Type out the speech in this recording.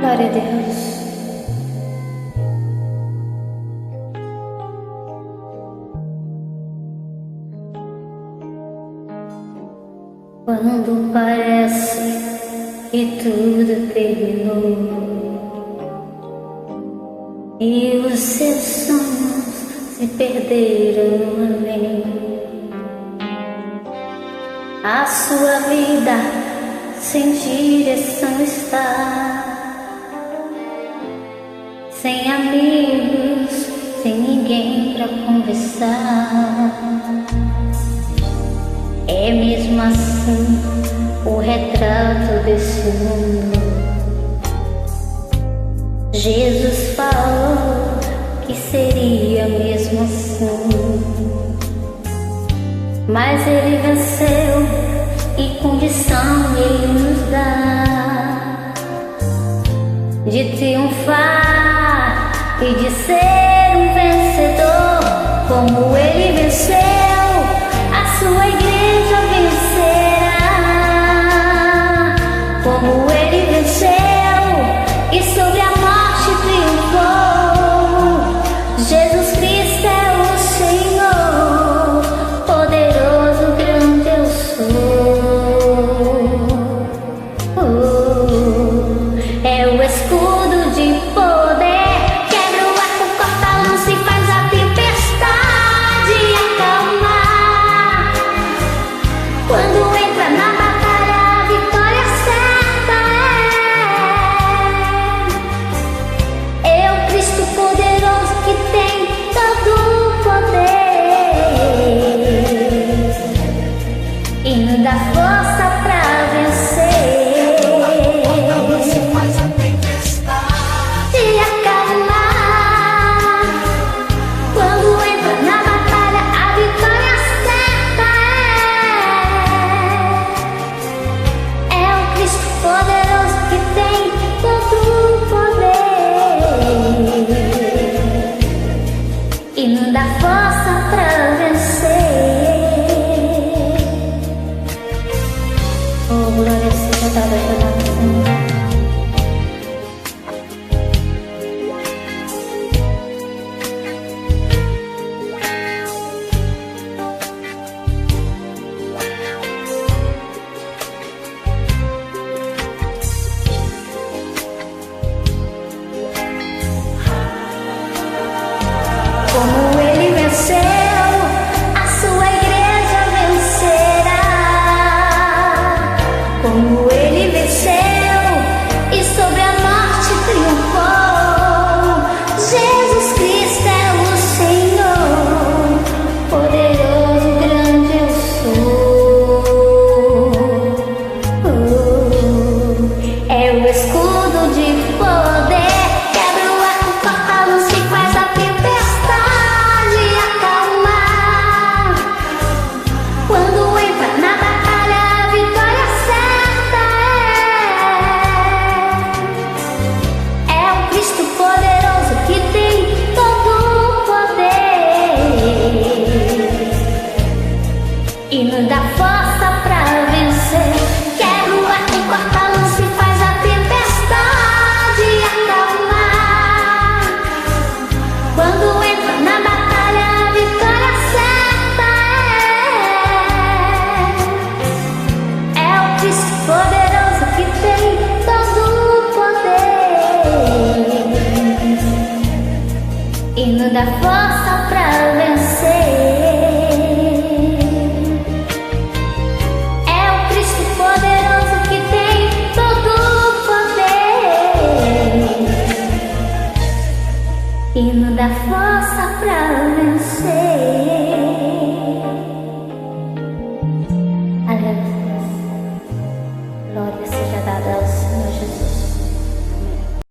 Glória a Deus. Quando parece que tudo terminou e os seus sonhos se perderam no além, a sua vida sem direção está, sem amigos, sem ninguém pra conversar. É mesmo assim o retrato desse mundo. Jesus falou que seria mesmo assim, mas ele venceu e condição ele nos dá de triunfar e de ser um vencedor. Como ele venceu, a sua igreja vencerá. Como ele venceu e sobre a morte triunfou. Jesus Cristo é o Senhor, poderoso, grande eu sou. É o escudo de poder, quebra o arco, corta a lança e faz a tempestade acalmar. Quando entra na batalha, a vitória certa é o Cristo poderoso que tem todo o poder e nos dá força pra vencer. E nos dá força pra vencer. Oh, glória seja dada pela nação. Como ele venceu, a sua igreja vencerá. Como ele venceu e sobre a morte triunfou. Jesus Cristo é o Senhor, poderoso, grande eu sou. É o escudo de poder, quebra o arco, corta a luz e faz a e nos dá força pra vencer. Quebra o arco, corta a luz e faz a tempestade acalmar. Quando entra na batalha, a vitória certa é o Cristo poderoso que tem todo o poder e nos dá força pra vencer. E nos dá força pra